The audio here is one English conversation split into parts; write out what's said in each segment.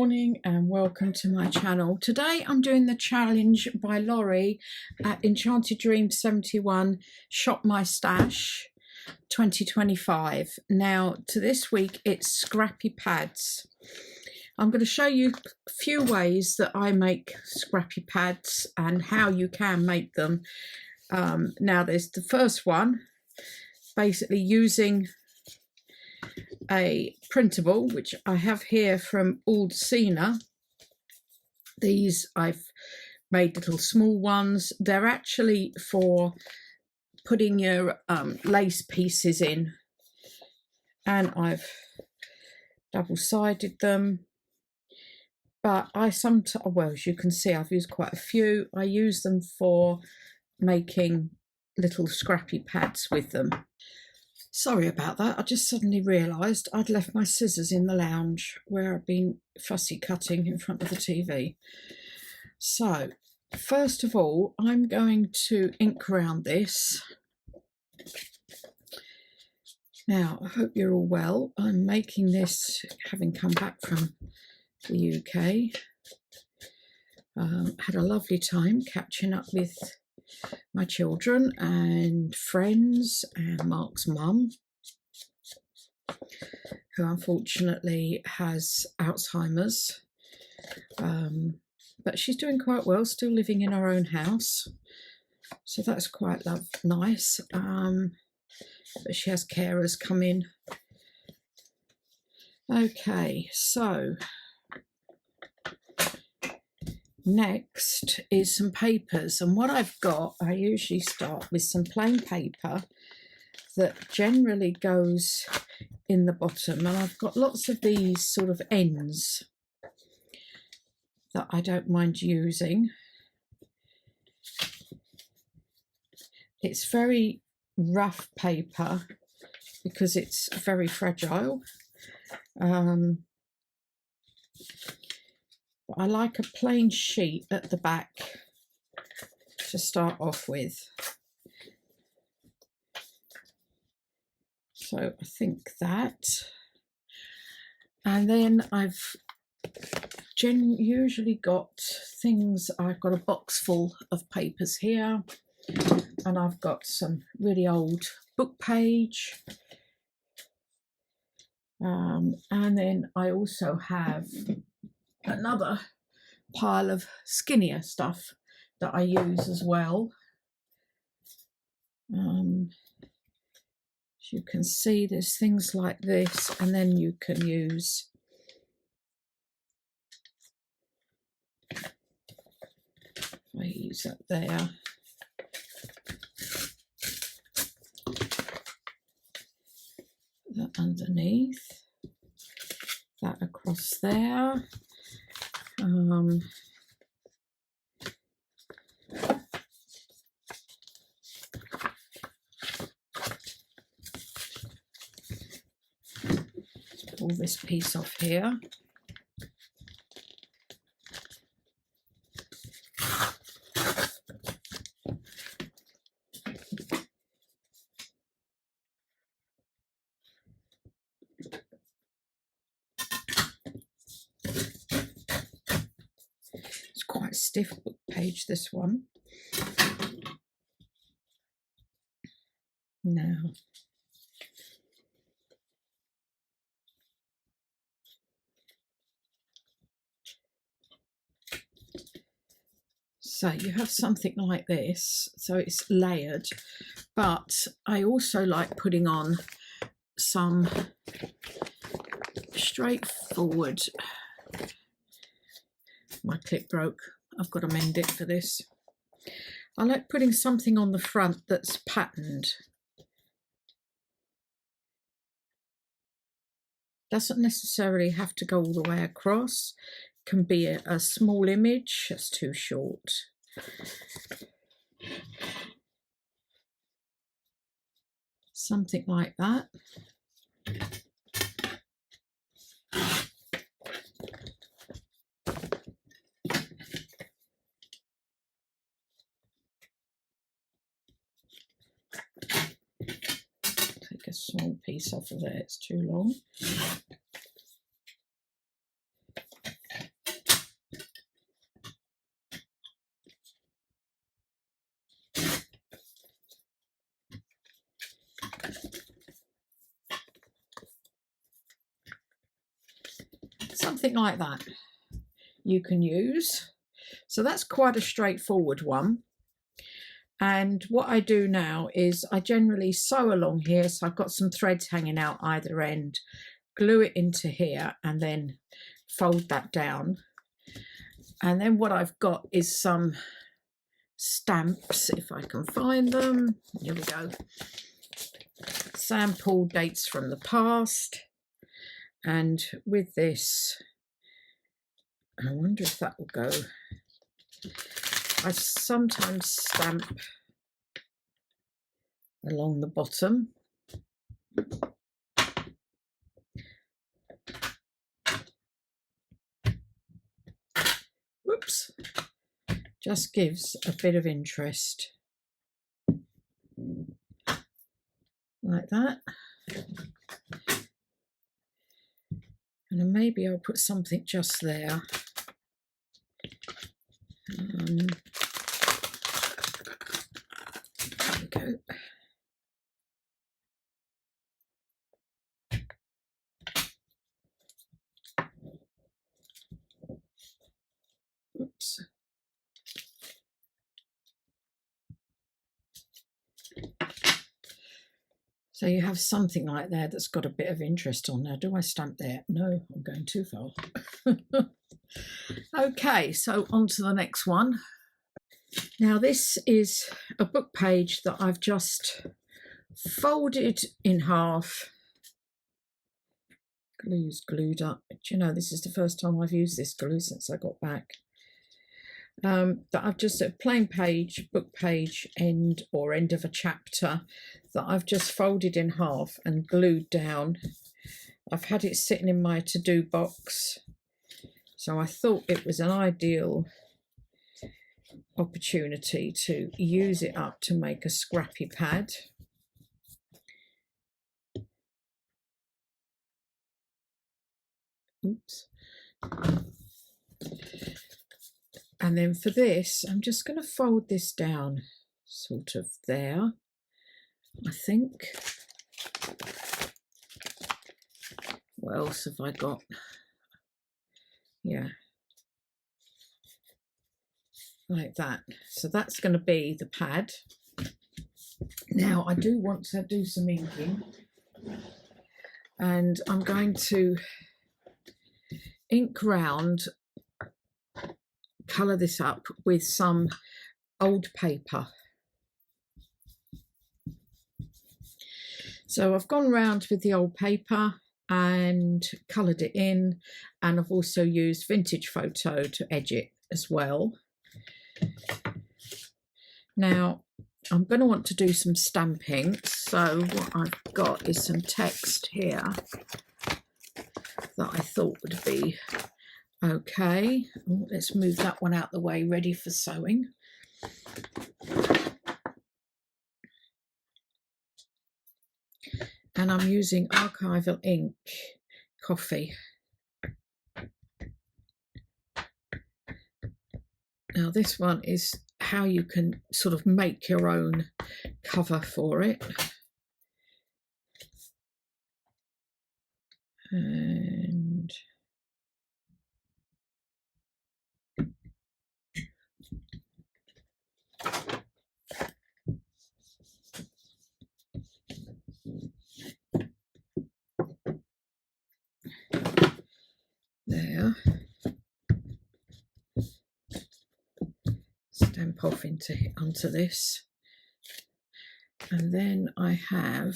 morning and welcome to my channel. Today I'm doing the challenge by Lorie at Enchanted Dreams 71 Shop My Stash 2025. Now to this week it's scrappy pads. I'm going to show you a few ways that I make scrappy pads and how you can make them. Now there's the first one, basically using a printable, which I have here from Aldcina. These I've made little small ones. They're actually for putting your lace pieces in, and I've double-sided them. But I sometimes, well, as you can see, I've used quite a few. I use them for making little scrappy pads with them. Sorry about that, I just suddenly realised I'd left my scissors in the lounge where I've been fussy cutting in front of the TV. So, first of all, I'm going to ink around this. Now, I hope you're all well. I'm making this having come back from the UK. Had a lovely time catching up with my children and friends and Mark's mum, who unfortunately has Alzheimer's, but she's doing quite well, still living in her own house, so that's quite nice. But she has carers come in. Okay, so next is some papers, and what I've got, I usually start with some plain paper that generally goes in the bottom, and I've got lots of these sort of ends that I don't mind using. It's very rough paper because it's very fragile. I like a plain sheet at the back to start off with. So I think that. And then I've usually got things, I've got a box full of papers here, and I've got some really old book page. And then I also have another pile of skinnier stuff that I use as well. As you can see, there's things like this, and then you can use I use that there. That underneath, that across there. Pull this piece off here. It's quite a stiff book page, this one. Now, so you have something like this, so it's layered, but I also like putting on some straightforward. My clip broke, I've got to mend it for this. I like putting something on the front that's patterned. Doesn't necessarily have to go all the way across. Can be a small image, that's too short. Something like that. Take a small piece off of there, it's too long. something like that you can use. So that's quite a straightforward one. And what I do now is I generally sew along here, so I've got some threads hanging out either end, glue it into here and then fold that down. And then what I've got is some stamps, if I can find them. Here we go. Sample dates from the past. And with this, I wonder if that will go. I sometimes stamp along the bottom. Whoops. Just gives a bit of interest. Like that. And then maybe I'll put something just there. There we go. Oops. So you have something like that that's got a bit of interest on there. Do I stamp there? No, I'm going too far. Okay, so on to the next one. Now this is a book page that I've just folded in half. Glue's glued up. Do you know, this is the first time I've used this glue since I got back. That I've just a plain page, book page, end of a chapter that I've just folded in half and glued down. I've had it sitting in my to-do box, so I thought it was an ideal opportunity to use it up to make a scrappy pad. Oops. And then for this, I'm just going to fold this down sort of there, I think. What else have I got? Yeah. Like that. So that's going to be the pad. Now I do want to do some inking. And I'm going to ink round, colour this up with some old paper. So I've gone round with the old paper and coloured it in, and I've also used vintage photo to edge it as well. Now I'm going to want to do some stamping, so what I've got is some text here that I thought would be okay. Oh, let's move that one out the way, ready for sewing. And I'm using archival ink, coffee. Now this one is how you can sort of make your own cover for it. And there. Stamp off onto this. And then I have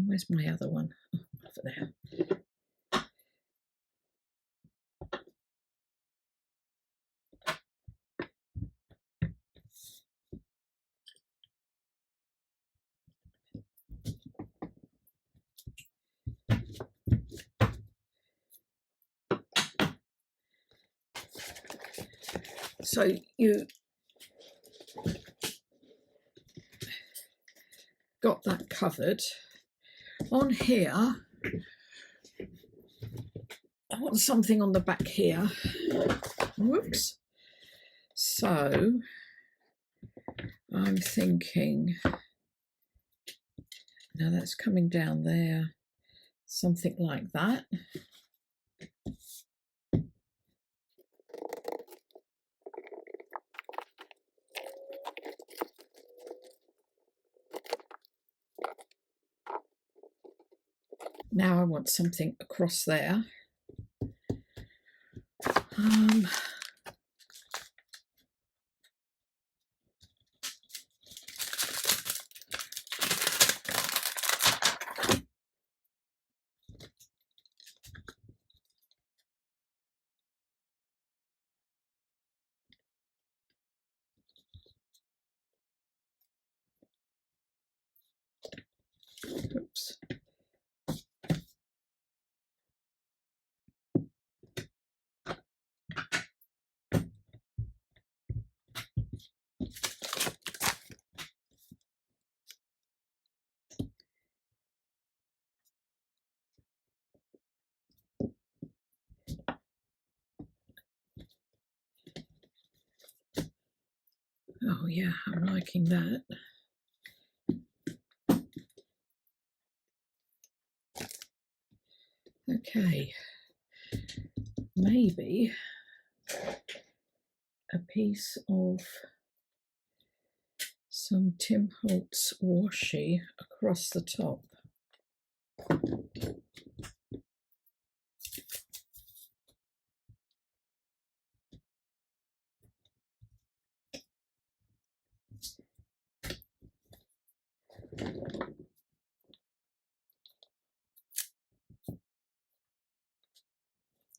where's my other one? Oh, over there. So you got that covered. On here, I want something on the back here. Whoops. So I'm thinking Now that's coming down there, something like that. Now I want something across there. Oops. Oh yeah, I'm liking that. Okay, maybe a piece of some Tim Holtz washi across the top.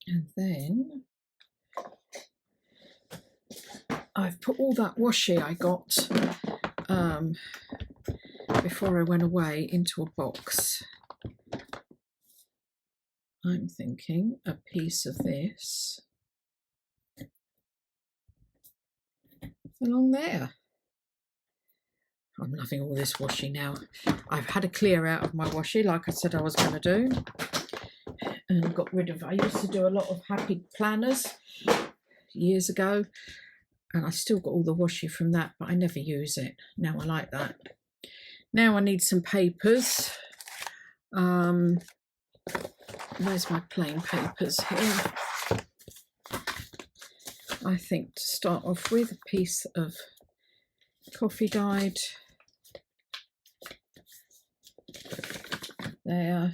And then I've put all that washi I got before I went away into a box. I'm thinking a piece of this along there. I'm loving all this washi now. I've had a clear out of my washi like I said I was going to do, and got rid of, I used to do a lot of happy planners years ago, and I still got all the washi from that, but I never use it. Now I like that. Now I need some papers. Where's my plain papers here? I think to start off with a piece of coffee dyed there,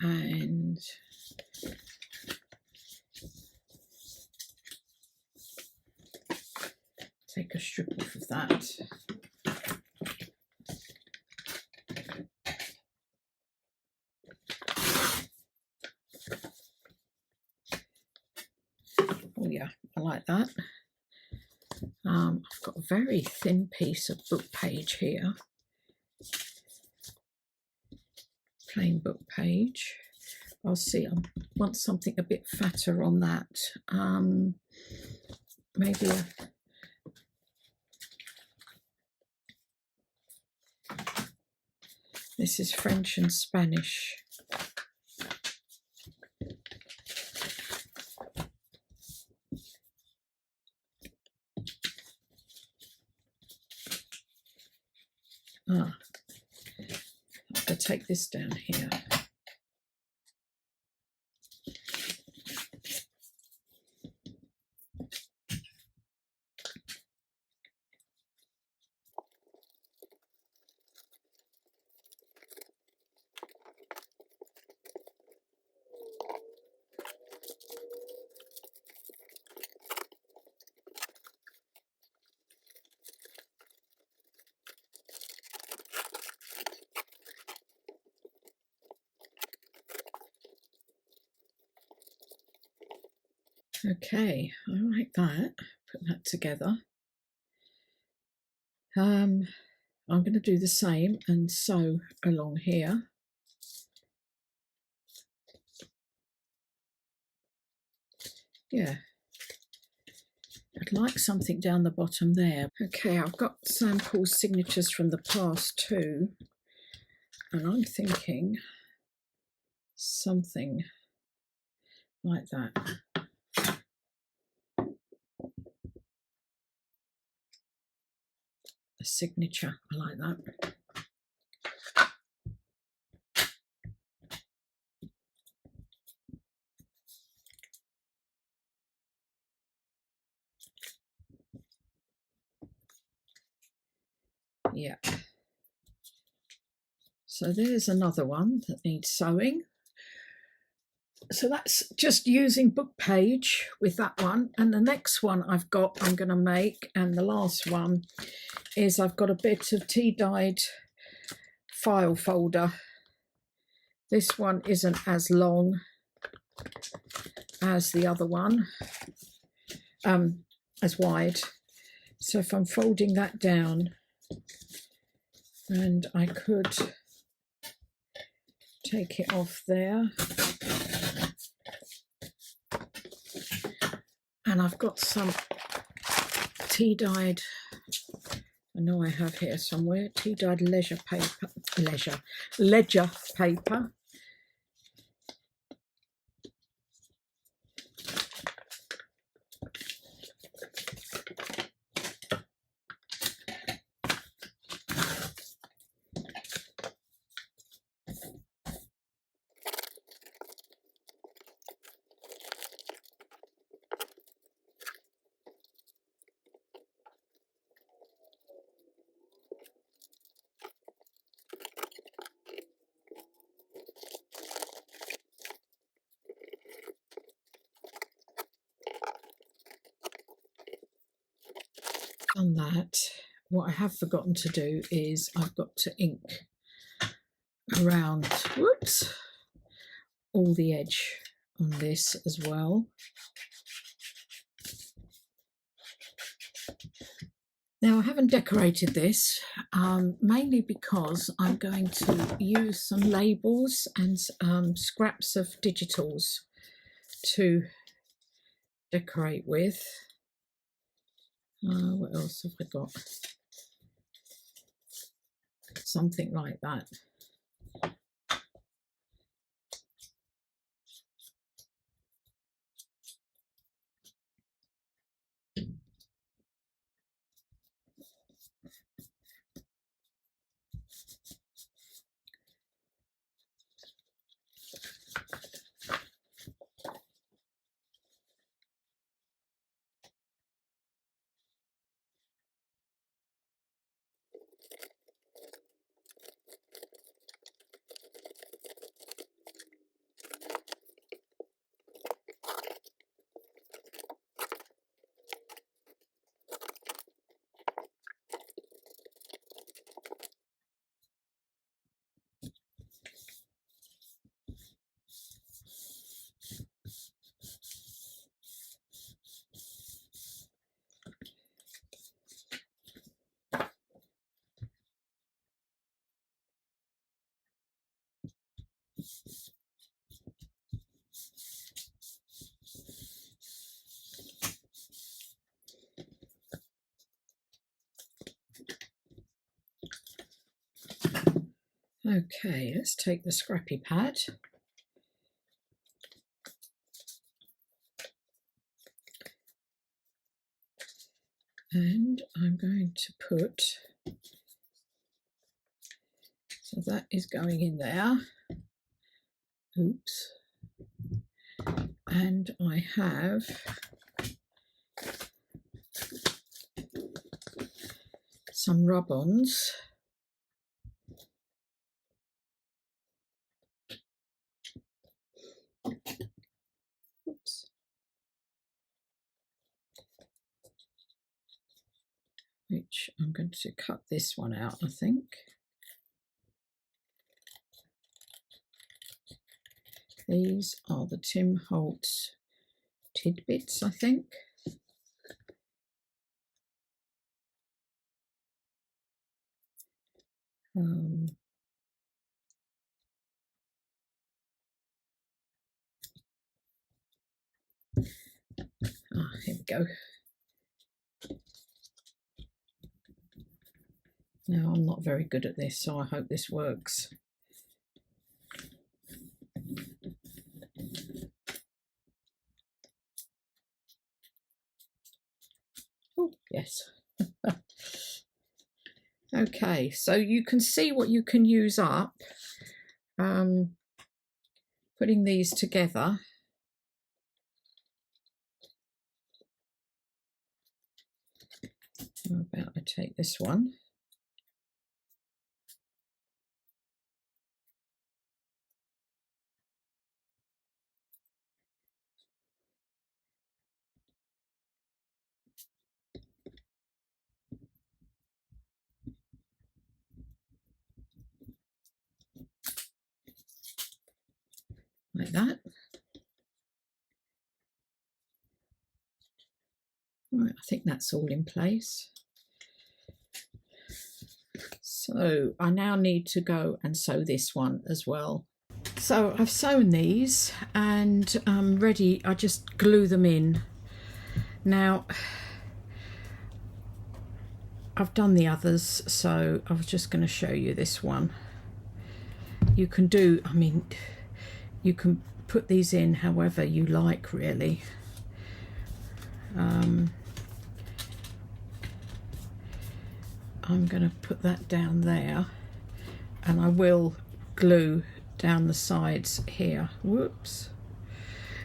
and take a strip off of that. Oh yeah, I like that. I've got a very thin piece of book page here, plain book page. I'll see, I want something a bit fatter on that. Maybe this is French and Spanish. I'll take this down here. Okay, I like that. Put that together. I'm going to do the same and sew along here. Yeah, I'd like something down the bottom there. Okay, I've got Sam Paul's signatures from the past too, and I'm thinking something like that. A signature. I like that. Yeah. So there's another one that needs sewing. So that's just using book page with that one. And the next one I've got, I'm going to make, and the last one is I've got a bit of tea-dyed file folder. This one isn't as long as the other one, as wide. So if I'm folding that down, and I could take it off there. And I've got some tea-dyed, I know I have here somewhere, tea-dyed ledger paper. On that, what I have forgotten to do is I've got to ink around, whoops, all the edge on this as well. Now I haven't decorated this, mainly because I'm going to use some labels and scraps of digitals to decorate with. What else have I got? Something like that. Okay, let's take the scrappy pad. And I'm going to put, so that is going in there. Oops. And I have some rub-ons. Oops. Which I'm going to cut this one out, I think. These are the Tim Holtz tidbits, I think. Here we go. Now, I'm not very good at this, so I hope this works. Oh, yes. Okay, so you can see what you can use up. Putting these together. I'm about to take this one. Like that. Right, I think that's all in place. So I now need to go and sew this one as well. So I've sewn these and I'm ready. I just glue them in. Now I've done the others, so I was just going to show you this one. You can do, I mean, you can put these in however you like, really. I'm going to put that down there, and I will glue down the sides here. Whoops.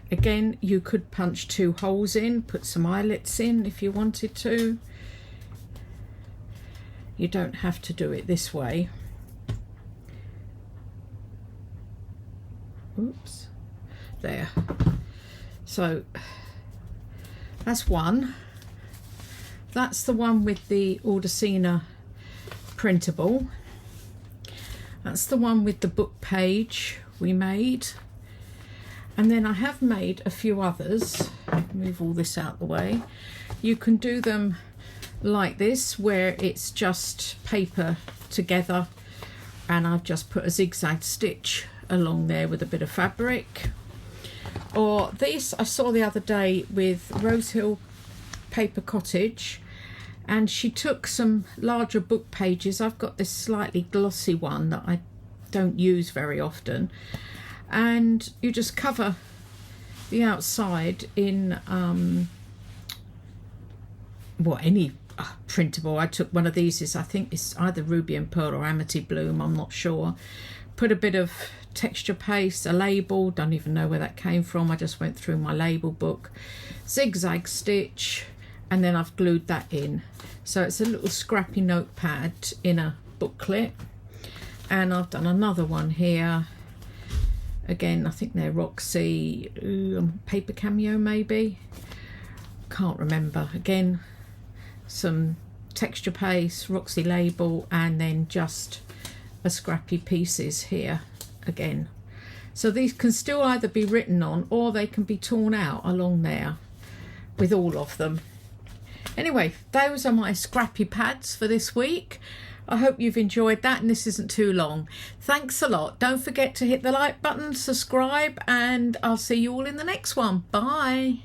Again, you could punch 2 holes in, put some eyelets in if you wanted to. You don't have to do it this way. Oops. There. So that's one. That's the one with the Aldecina printable. That's the one with the book page we made. And then I have made a few others. Move all this out the way. You can do them like this, where it's just paper together and I've just put a zigzag stitch along there with a bit of fabric. Or this I saw the other day with Rosehill Paper Cottage, and she took some larger book pages. I've got this slightly glossy one that I don't use very often, and you just cover the outside in well, any printable. I took one of these, I think it's either Ruby and Pearl or Amity Bloom, I'm not sure. Put a bit of texture paste, a label, don't even know where that came from, I just went through my label book, zigzag stitch, and then I've glued that in. So it's a little scrappy notepad in a booklet. And I've done another one here. Again, I think they're Roxy, Paper Cameo maybe, can't remember. Again, some texture paste, Roxy label, and then just a scrappy pieces here again. So these can still either be written on or they can be torn out along there with all of them. Anyway, those are my scrappy pads for this week. I hope you've enjoyed that and this isn't too long. Thanks a lot. Don't forget to hit the like button, subscribe, and I'll see you all in the next one. Bye.